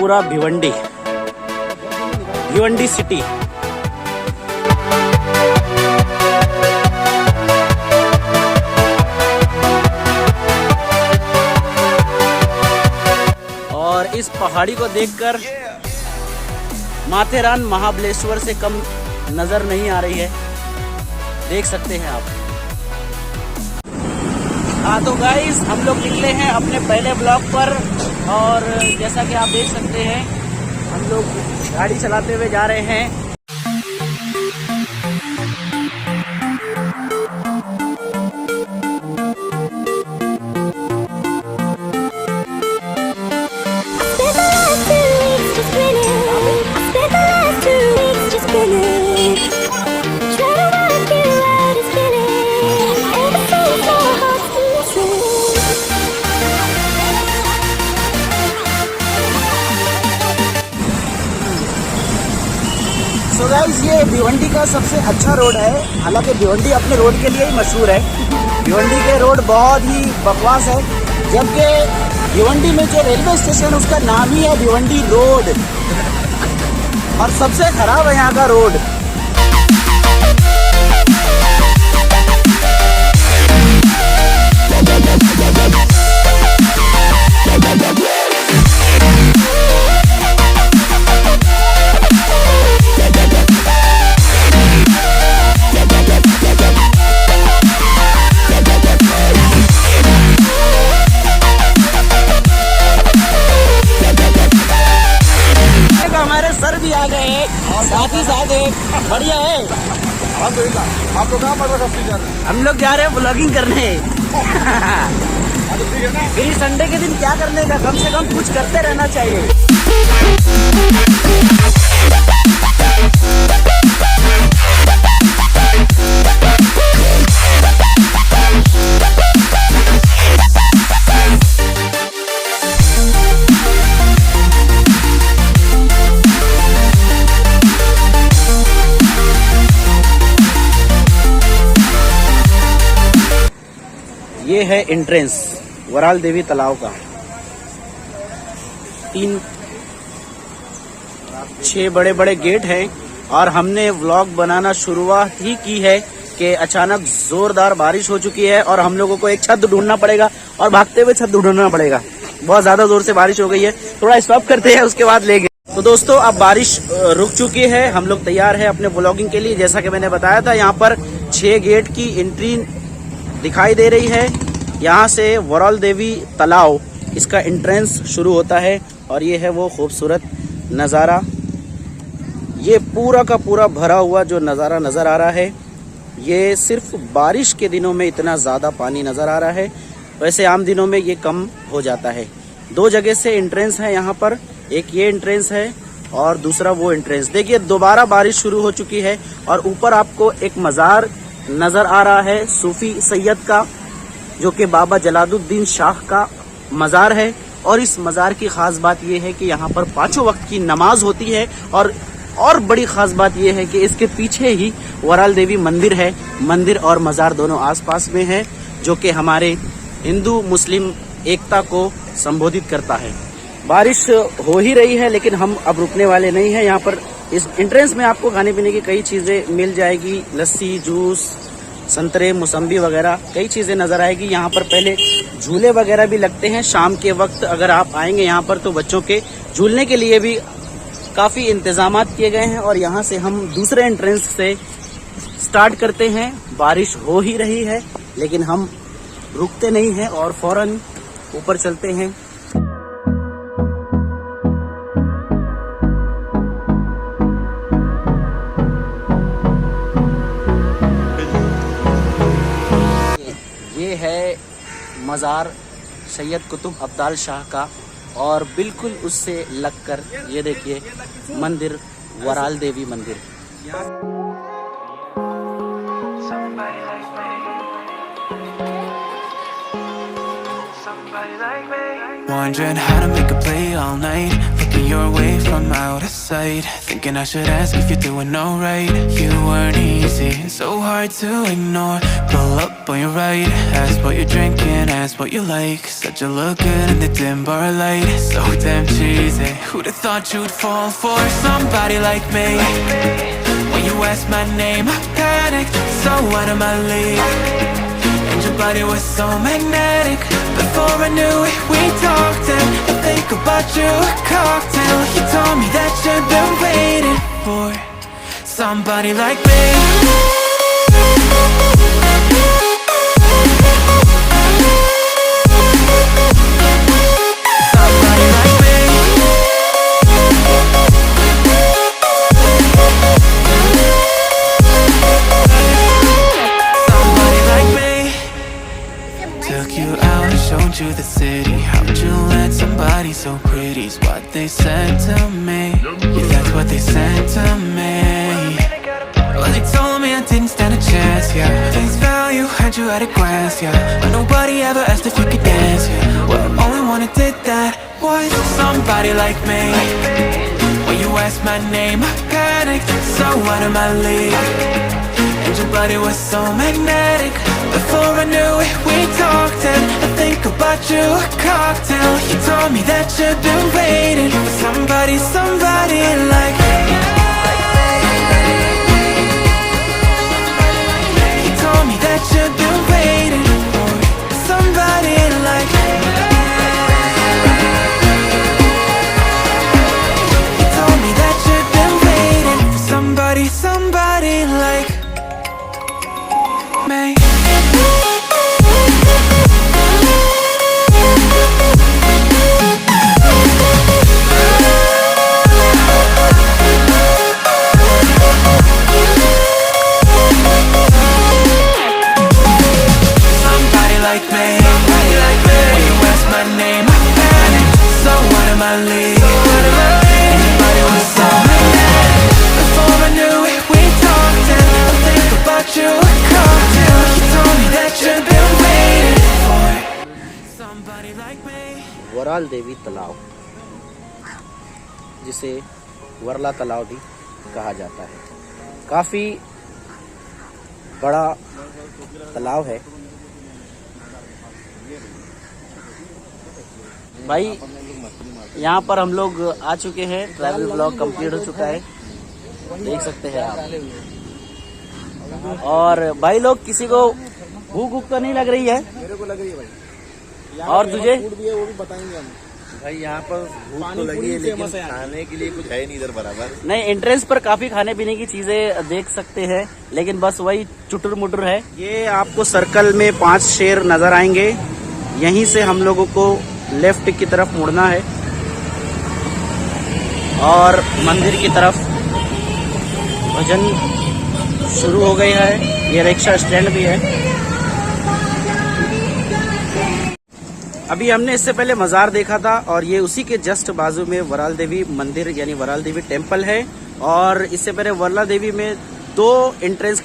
पूरा भिवंडी, भिवंडी सिटी। और इस पहाड़ी को देखकर माथेरान महाबलेश्वर से कम नजर नहीं आ रही है, देख सकते हैं आप। हाँ तो गाइस, हम लोग निकले हैं अपने पहले ब्लॉक पर और जैसा कि आप देख सकते हैं हम लोग गाड़ी चलाते हुए जा रहे हैं। तो गाइस, ये भिवंडी का सबसे अच्छा रोड है। हालांकि भिवंडी अपने रोड के लिए ही मशहूर है। भिवंडी के रोड बहुत ही बकवास है, जबकि भिवंडी में जो रेलवे स्टेशन उसका नाम ही है भिवंडी रोड और सबसे खराब है यहाँ का रोड। सर भी आ गए हैं, साथ ही साथ एक बढ़िया है। आप लोग कहाँ पर हम लोग जा रहे हैं ब्लॉगिंग करने। फिर संडे के दिन क्या करने का, कम से कम कुछ करते रहना चाहिए। ये है एंट्रेंस वराल देवी तालाब का। 6 बड़े बड़े गेट हैं और हमने व्लॉग बनाना शुरुआत ही की है कि अचानक जोरदार बारिश हो चुकी है और हम लोगों को एक छत ढूंढना पड़ेगा और भागते हुए छत ढूंढना पड़ेगा। बहुत ज्यादा जोर से बारिश हो गई है, थोड़ा स्टॉप करते हैं, उसके बाद लेंगे। तो दोस्तों, अब बारिश रुक चुकी है, हम लोग तैयार हैं अपने व्लॉगिंग के लिए। जैसा कि मैंने बताया था, यहाँ पर 6 गेट की एंट्री दिखाई दे रही है। यहाँ से वराल देवी तालाब, इसका एंट्रेंस शुरू होता है और ये है वो खूबसूरत नज़ारा। ये पूरा का पूरा भरा हुआ जो नज़ारा नज़र आ रहा है, ये सिर्फ बारिश के दिनों में इतना ज़्यादा पानी नज़र आ रहा है, वैसे आम दिनों में ये कम हो जाता है। 2 जगह से एंट्रेंस है यहाँ पर, एक ये एंट्रेंस है और दूसरा वो एंट्रेंस। देखिए, दोबारा बारिश शुरू हो चुकी है और ऊपर आपको एक मज़ार नज़र आ रहा है सूफी सैयद का, जो कि बाबा जलालुद्दीन शाह का मज़ार है। और इस मज़ार की ख़ास बात यह है कि यहाँ पर 5 वक्त की नमाज होती है और बड़ी ख़ास बात यह है कि इसके पीछे ही वराल देवी मंदिर है। मंदिर और मज़ार दोनों आसपास में है, जो कि हमारे हिंदू मुस्लिम एकता को संबोधित करता है। बारिश हो ही रही है लेकिन हम अब रुकने वाले नहीं हैं। यहाँ पर इस एंट्रेंस में आपको खाने पीने की कई चीज़ें मिल जाएगी, लस्सी, जूस, संतरे, मौसम्बी वगैरह कई चीज़ें नज़र आएगी। यहाँ पर पहले झूले वगैरह भी लगते हैं शाम के वक्त। अगर आप आएंगे यहाँ पर तो बच्चों के झूलने के लिए भी काफ़ी इंतजामात किए गए हैं। और यहाँ से हम दूसरे एंट्रेंस से स्टार्ट करते हैं। बारिश हो ही रही है लेकिन हम रुकते नहीं हैं और फौरन ऊपर चलते हैं। ये है मज़ार सैयद कुतुब अब्दाल शाह का और बिल्कुल उससे लगकर ये देखिए मंदिर वराल देवी मंदिर। Wondering how to make a play all night. Look at your way from out of sight. Thinking I should ask if you're doing alright. You weren't easy, so hard to ignore. Pull up on your right, ask what you're drinking, ask what you like. Said you look good in the dim bar light. So damn cheesy, who'd have thought you'd fall for somebody like me? When you asked my name, I panicked, so out of my league. And your body was so magnetic. Before I knew it, we talked and I think about you a cocktail. You told me that you've been waiting for somebody like me. Somebody like me. Somebody like me. Took you out and showed you the city. How'd you let somebody so pretty's what they said to me? Yeah, that's what they said to me. Well, they told me I didn't stand a chance, yeah. Face value, had you at a glance, yeah. But nobody ever asked if you could dance, yeah. Well, only one who did that was somebody like me. When you asked my name, I panicked, so out of my league. And your body was so magnetic. Before I knew it, we talked and I think about you a cocktail. You told me that you've been waiting for somebody like me. You told me that you've been waiting for somebody like me. You told me that you've been waiting for somebody like me. Waral देवी तालाब, जिसे वरला तालाब भी कहा जाता है, काफी बड़ा तालाब है। भाई यहाँ पर हम लोग आ चुके हैं, ट्रैवल ब्लॉग कंप्लीट हो चुका है, देख सकते हैं आप। और भाई लोग किसी को भूख तो नहीं लग रही है? मेरे को लग रही है भाई। और तुझे? फूड भी है, वो भी बताएंगे हम। भाई यहाँ पर भूख तो लगी है, लेकिन खाने के लिए कुछ है नहीं इधर बराबर। नहीं, एंट्रेंस पर काफी खाने पीने की चीजें देख सकते हैं, लेकिन बस वही चुटुर मुटुर है। ये आपको सर्कल में 5 शेर नजर आएंगे, यहीं से हम लोगों को लेफ्ट की तरफ मुड़ना है और मंदिर की तरफ। भजन शुरू हो गई है, ये रिक्शा स्टैंड भी है। अभी हमने इससे पहले मजार देखा था और ये उसी के जस्ट बाजू में वराल देवी मंदिर यानी वराल देवी टेम्पल है। और इससे पहले वरला देवी में 6 एंट्रेंस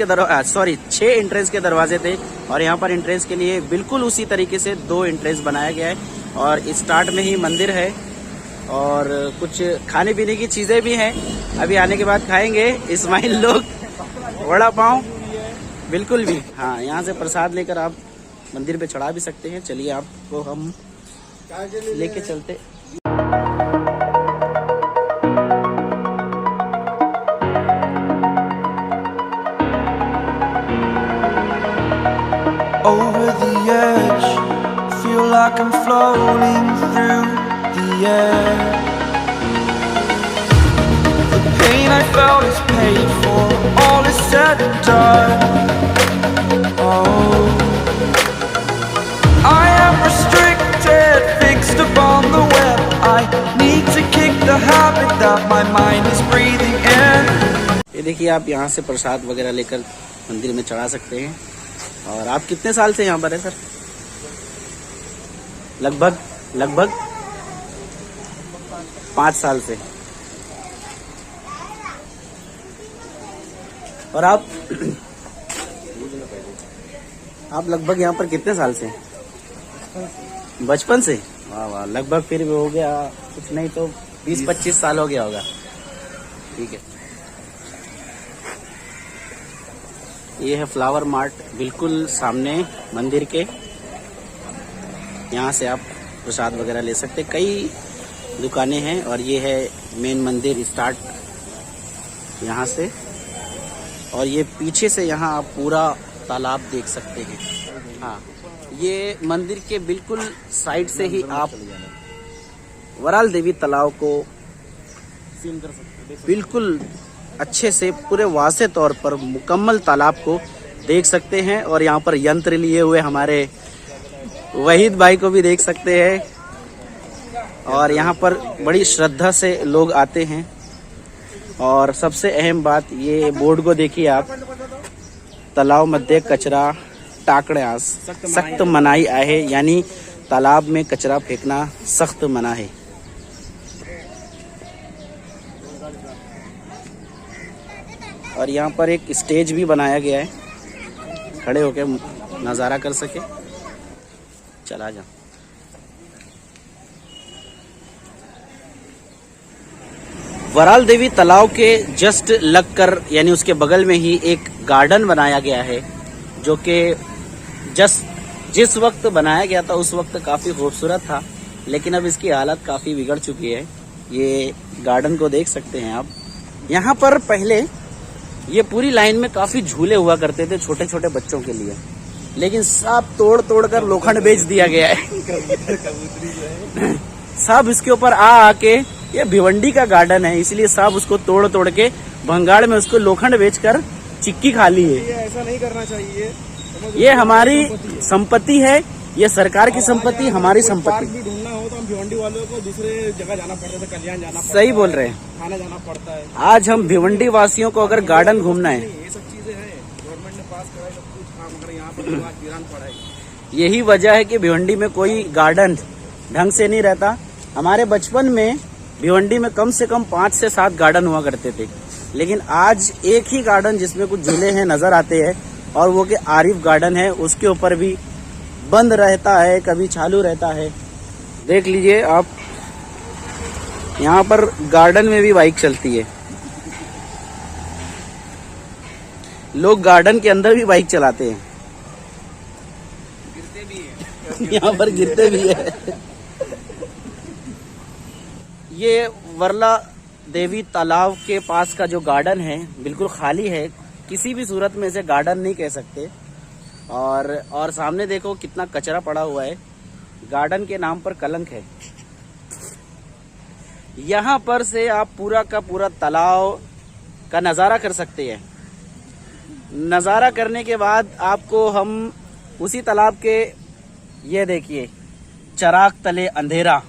के दरवाजे थे और यहाँ पर एंट्रेंस के लिए बिल्कुल उसी तरीके से 2 एंट्रेंस बनाया गया है और स्टार्ट में ही मंदिर है और कुछ खाने पीने की चीजें भी हैं। अभी आने के बाद खाएंगे। इस्माइल लोग वड़ा पाव बिल्कुल भी, हाँ, यहाँ से प्रसाद लेकर आप मंदिर पे चढ़ा भी सकते हैं। चलिए आपको हम लेके चलते। Over the edge, feel like I'm floating through the air. The pain I felt is paid for, all is said and done. Oh, I am restricted, fixed upon the web. I need to kick the habit that my mind is breathing in. ये देखिए, आप यहाँ से प्रसाद वगैरह लेकर मंदिर में चढ़ा सकते हैं। और आप कितने साल से यहाँ पर है सर? लगभग 5 साल से। और आप लगभग यहाँ पर कितने साल से? बचपन से? वाह वाह, लगभग फिर भी हो गया कुछ नहीं तो 20-25 साल हो गया होगा। ठीक है, ये है फ्लावर मार्ट बिल्कुल सामने मंदिर के। यहाँ से आप प्रसाद वगैरह ले सकते हैं। कई दुकानें हैं और ये है मेन मंदिर स्टार्ट यहाँ से। और ये पीछे से यहाँ आप पूरा तालाब देख सकते हैं। हाँ, ये मंदिर के बिल्कुल साइड से ही आप वराल देवी तालाब को सीन कर सकते हैं। बिल्कुल अच्छे से पूरे वाज़े तौर पर मुकम्मल तालाब को देख सकते हैं। और यहाँ पर यंत्र लिए हुए हमारे वहीद भाई को भी देख सकते हैं। और यहाँ पर बड़ी श्रद्धा से लोग आते हैं। और सबसे अहम बात, ये बोर्ड को देखिए आप, तालाब मध्ये कचरा टाकण्यास सख्त मनाही आहे, यानी तालाब में कचरा फेंकना सख्त मना है। और यहाँ पर एक स्टेज भी बनाया गया है, खड़े होकर नज़ारा कर सके। चला जा। वराल देवी तालाब के जस्ट लगकर यानी उसके बगल में ही एक गार्डन बनाया गया है, जो कि जिस वक्त बनाया गया था उस वक्त काफ़ी खूबसूरत था, लेकिन अब इसकी हालत काफ़ी बिगड़ चुकी है। ये गार्डन को देख सकते हैं आप। यहाँ पर पहले ये पूरी लाइन में काफ़ी झूले हुआ करते थे छोटे छोटे बच्चों के लिए, लेकिन सब तोड़ कर लोखंड बेच दिया गया है। सब इसके ऊपर आके, ये भिवंडी का गार्डन है इसलिए सब उसको तोड़ के भंगाड़ में उसको लोखंड बेचकर चिक्की खा ली है। ये ऐसा नहीं करना चाहिए। ये हमारी संपत्ति है, ये सरकार की संपत्ति, हमारी संपत्ति। भी ढूंढना हो तो हम भिवंडी वालों को दूसरे जगह जाना पड़ता है, कल्याण जाना पड़ता है, सही बोल रहे हैं। थाना जाना पड़ता है। आज हम भिवंडी वासियों को अगर गार्डन घूमना है, ये सब चीजें हैं, गवर्नमेंट ने पास कराई सब कुछ काम, मगर यहाँ पर वीरान पड़ा है। यही वजह है कि भिवंडी में कोई गार्डन ढंग से नहीं रहता। हमारे बचपन में भिवंडी में कम से कम 5 से 7 गार्डन हुआ करते थे, लेकिन आज एक ही गार्डन जिसमें कुछ झूले हैं नजर आते हैं, और वो कि आरिफ गार्डन है, उसके ऊपर भी बंद रहता है, कभी चालू रहता है। देख लीजिए आप, यहाँ पर गार्डन में भी बाइक चलती है। लोग गार्डन के अंदर भी बाइक चलाते हैं, गिरते भी हैं। यहाँ पर गिरते भी है। ये वरला देवी तालाब के पास का जो गार्डन है बिल्कुल खाली है, किसी भी सूरत में इसे गार्डन नहीं कह सकते। और सामने देखो कितना कचरा पड़ा हुआ है, गार्डन के नाम पर कलंक है। यहाँ पर से आप पूरा का पूरा तालाब का नज़ारा कर सकते हैं। नज़ारा करने के बाद आपको हम उसी तालाब के, ये देखिए, चराग तले अंधेरा,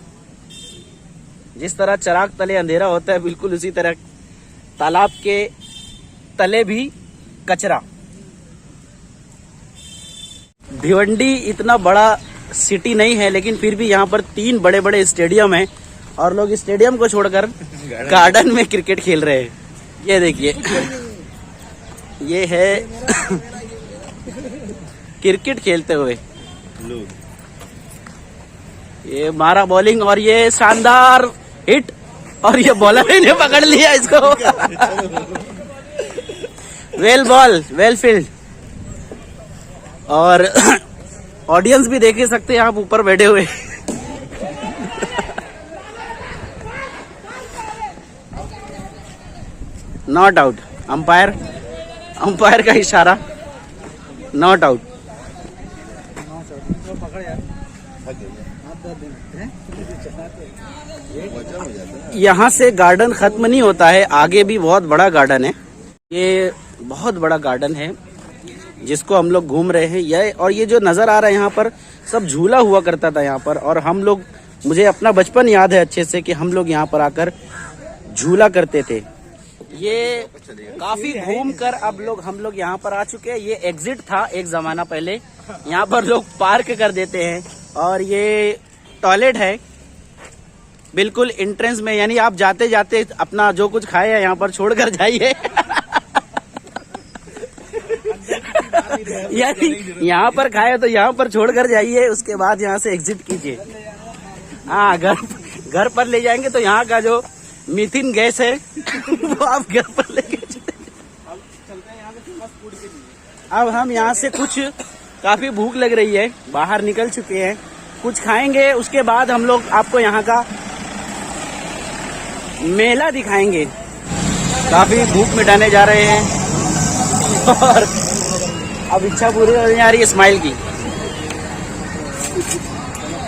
जिस तरह चराग तले अंधेरा होता है बिल्कुल उसी तरह तालाब के तले भी कचरा। भिवंडी इतना बड़ा सिटी नहीं है, लेकिन फिर भी यहाँ पर 3 बड़े बड़े स्टेडियम हैं और लोग स्टेडियम को छोड़कर गार्डन में क्रिकेट खेल रहे हैं। ये देखिए, ये है क्रिकेट खेलते हुए ये मारा बॉलिंग, और ये शानदार हिट, और ये बॉलर ने पकड़ लिया इसको। Well ball, well field. और ऑडियंस भी देख ही सकते हैं आप ऊपर बैठे हुए। नॉट आउट, अंपायर का इशारा, नॉट आउट। यहाँ से गार्डन खत्म नहीं होता है, आगे भी बहुत बड़ा गार्डन है। ये बहुत बड़ा गार्डन है जिसको हम लोग घूम रहे हैं। और ये जो नज़र आ रहा है यहाँ पर सब झूला हुआ करता था यहाँ पर, और हम लोग, मुझे अपना बचपन याद है अच्छे से कि हम लोग यहाँ पर आकर झूला करते थे। ये काफी घूम कर अब हम लोग यहाँ पर आ चुके हैं। ये एग्जिट था एक जमाना पहले, यहाँ पर लोग पार्क कर देते हैं। और ये टॉयलेट है बिल्कुल एंट्रेंस में, यानी आप जाते जाते अपना जो कुछ खाए हैं यहाँ पर छोड़ कर जाइए। यानी यहाँ पर खाए तो यहाँ पर छोड़ कर जाइए, उसके बाद यहाँ से एग्जिट कीजिए। हाँ, घर पर ले जाएंगे तो यहाँ का जो मीथिन गैस है वो आप घर पर लेके चलते हैं यहाँ से फेमस फूड के लिए। अब हम यहाँ से कुछ काफी भूख लग रही है, बाहर निकल चुके हैं, कुछ खाएंगे, उसके बाद हम लोग आपको यहाँ का मेला दिखाएंगे। काफी भूख मिटाने जा रहे हैं और अब इच्छा पूरी होने जा रही है स्माइल की,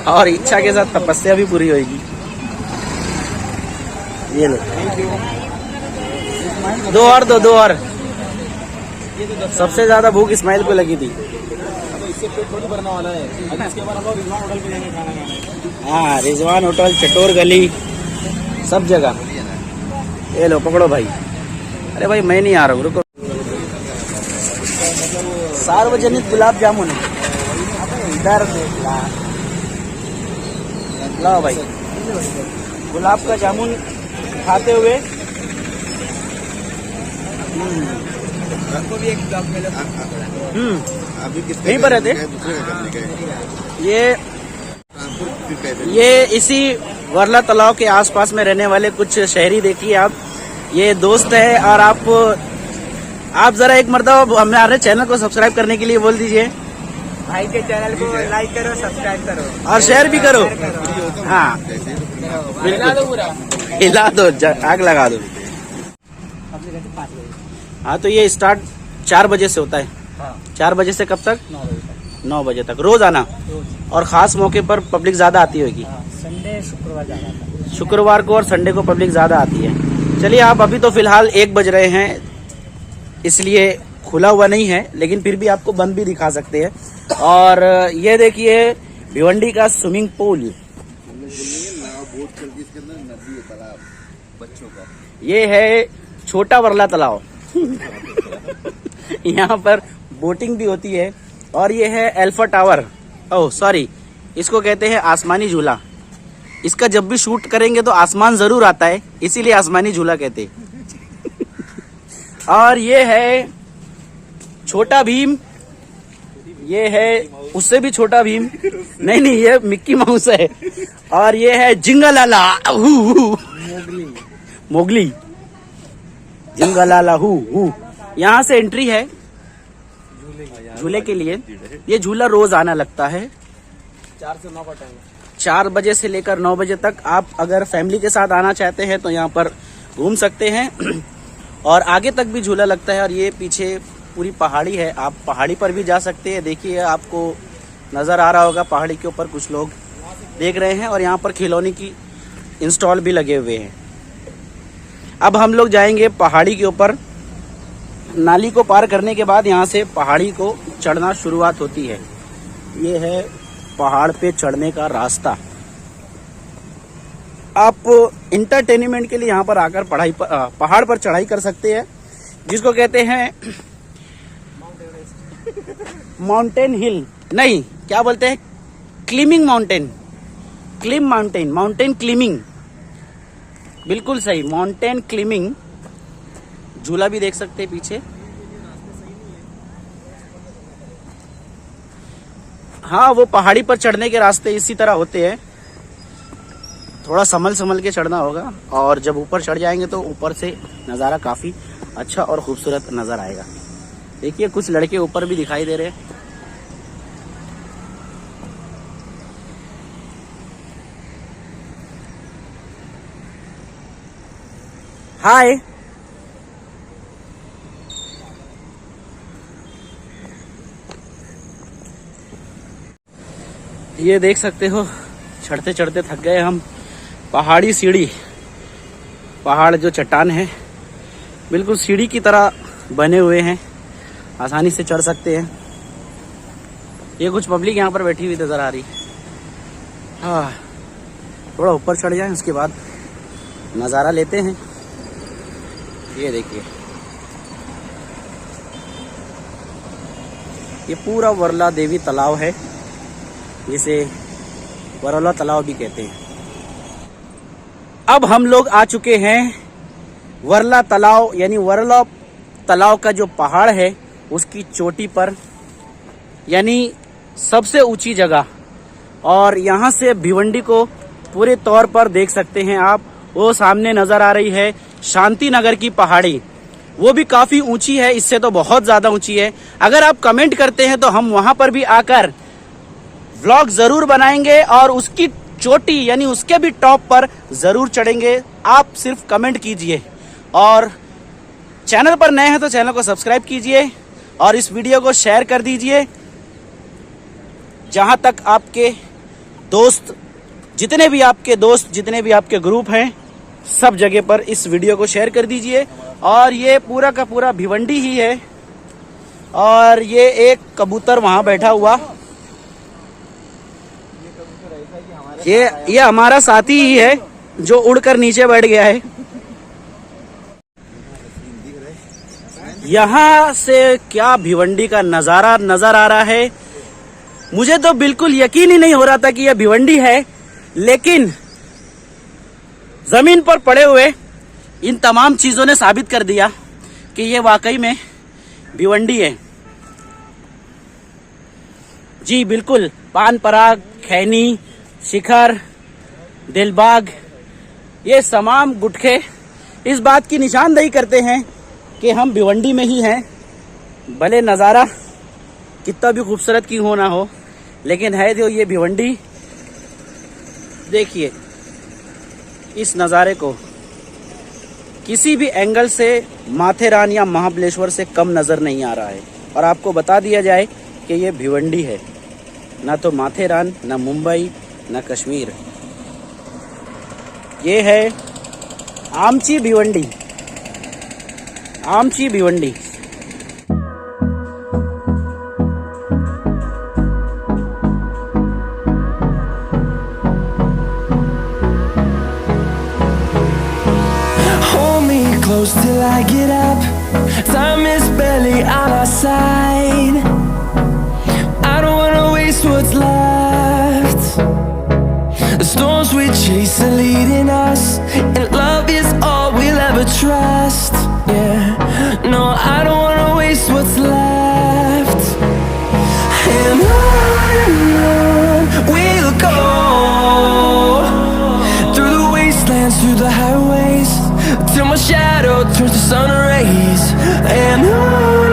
और इच्छा के साथ तपस्या भी पूरी होगी। ये लो, दो और। सबसे ज्यादा भूख इस्माइल को लगी थी। तो इससे पेट थोड़ी भरने वाला है। अभी इसके बाद हम लोग रिजवान होटल पे जाएंगे खाना खाने। हाँ, रिजवान होटल, चटोर गली, सब जगह। ये लो पकड़ो भाई। अरे भाई मैं नहीं आ रहा हूँ, रुको। सार्वजनिक गुलाब जामुन इधर लाओ भाई। गुलाब का जामुन खाते हुए हमको भी एक ब्लॉग में अभी किसके यहीं पर रहते? दूसरे का करने गए। ये इसी वर्ला तालाब के आसपास में रहने वाले कुछ शहरी देखिए आप, ये दोस्त है। और आप जरा एक मर्तबा हमारे चैनल को सब्सक्राइब करने के लिए बोल दीजिए। भाई के चैनल को लाइक करो, सब्सक्राइब करो और शेयर भी करो। हाँ हिला दो पूरा। हिला दो, आग लगा दो। हाँ, तो ये स्टार्ट 4 बजे से होता है। 4 बजे से कब तक? 9 बजे तक रोज आना। और खास मौके पर पब्लिक ज्यादा आती होगी। संडे शुक्रवार जाना। शुक्रवार को और संडे को पब्लिक ज्यादा आती है। चलिए, आप अभी तो फिलहाल 1 बज रहे हैं, इसलिए खुला हुआ नहीं है, लेकिन फिर भी आपको बंद भी दिखा सकते हैं। और ये देखिए भिवंडी का स्विमिंग पूल, ये है छोटा वर्ला तालाब। यहाँ पर बोटिंग भी होती है। और ये है अल्फा टावर, ओह सॉरी, इसको कहते हैं आसमानी झूला। इसका जब भी शूट करेंगे तो आसमान जरूर आता है, इसीलिए आसमानी झूला कहते हैं। और ये है छोटा भीम, ये है उससे भी छोटा भीम, नहीं ये मिक्की माउस है। और ये है जिंगलाला मोगली, जिंगलाला हु। यहाँ से एंट्री है झूले के लिए। ये झूला रोज आना लगता है। 4 से 9 का टाइम। 4 बजे से लेकर 9 बजे तक। आप अगर फैमिली के साथ आना चाहते हैं तो यहाँ पर घूम सकते हैं। और आगे तक भी झूला लगता है। और ये पीछे पूरी पहाड़ी है, आप पहाड़ी पर भी जा सकते हैं। देखिए, आपको नजर आ रहा होगा पहाड़ी के ऊपर कुछ लोग देख रहे हैं। और यहाँ पर खिलौने की इंस्टॉल भी लगे हुए हैं। अब हम लोग जाएंगे पहाड़ी के ऊपर। नाली को पार करने के बाद यहाँ से पहाड़ी को चढ़ना शुरुआत होती है। ये है पहाड़ पे चढ़ने का रास्ता। आप इंटरटेनमेंट के लिए यहाँ पर आकर पहाड़ पर चढ़ाई कर सकते हैं, जिसको कहते हैं माउंटेन हिल, नहीं क्या बोलते हैं, क्लिमिंग माउंटेन, माउंटेन क्लिमिंग, बिल्कुल सही, माउंटेन क्लिमिंग। झूला भी देख सकते हैं पीछे। हाँ, वो पहाड़ी पर चढ़ने के रास्ते इसी तरह होते हैं। थोड़ा संभल के चढ़ना होगा। और जब ऊपर चढ़ जाएंगे तो ऊपर से नज़ारा काफ़ी अच्छा और खूबसूरत नज़र आएगा। देखिए, कुछ लड़के ऊपर भी दिखाई दे रहे हैं। हाय, ये देख सकते हो, चढ़ते चढ़ते थक गए हम। पहाड़ी सीढ़ी, पहाड़ जो चट्टान है बिल्कुल सीढ़ी की तरह बने हुए हैं, आसानी से चढ़ सकते हैं। ये कुछ पब्लिक यहाँ पर बैठी हुई नजर आ रही। हाँ, थोड़ा ऊपर चढ़ जाए, उसके बाद नज़ारा लेते हैं। ये देखिए, ये पूरा वर्ला देवी तालाब है, जिसे वरौला तालाब भी कहते हैं। अब हम लोग आ चुके हैं वर्ला तालाब, यानी वरला तालाब का जो पहाड़ है उसकी चोटी पर, यानी सबसे ऊंची जगह। और यहाँ से भिवंडी को पूरे तौर पर देख सकते हैं आप। वो सामने नजर आ रही है शांति नगर की पहाड़ी, वो भी काफी ऊंची है, इससे तो बहुत ज्यादा ऊंची है। अगर आप कमेंट करते हैं तो हम वहां पर भी आकर व्लॉग जरूर बनाएंगे और उसकी चोटी यानी उसके भी टॉप पर जरूर चढ़ेंगे। आप सिर्फ कमेंट कीजिए और चैनल पर नए हैं तो चैनल को सब्सक्राइब कीजिए और इस वीडियो को शेयर कर दीजिए। जहां तक आपके दोस्त, जितने भी आपके ग्रुप हैं, सब जगह पर इस वीडियो को शेयर कर दीजिए। और ये पूरा का पूरा भिवंडी ही है और ये एक कबूतर वहां बैठा हुआ, ये हमारा साथी ही है जो उड़कर नीचे बैठ गया है। यहाँ से क्या भिवंडी का नजारा नजर आ रहा है। मुझे तो बिल्कुल यकीन ही नहीं हो रहा था कि यह भिवंडी है, लेकिन जमीन पर पड़े हुए इन तमाम चीजों ने साबित कर दिया कि ये वाकई में भिवंडी है। जी बिल्कुल, पान पराग, खैनी, शिखर, दिलबाग, ये तमाम गुटखे इस बात की निशानदेही करते हैं कि हम भिवंडी में ही हैं। भले नज़ारा कितना भी खूबसूरत क्यों हो ना हो, लेकिन है जो ये भिवंडी। देखिए इस नज़ारे को किसी भी एंगल से माथेरान या महाबलेश्वर से कम नज़र नहीं आ रहा है। और आपको बता दिया जाए कि ये भिवंडी है, ना तो माथेरान, ना मुंबई, ना कश्मीर। ये है आमची भिवंडी, आमची Bhiwandi. Close till I get up. Time is barely on our side. I don't wanna waste what's left. The storms we chase are leading us, and love is all we'll ever trust. Yeah, no, I don't wanna waste what's left. And on we'll go, through the wastelands, through the highways, till my shadow turns to sun rays. And on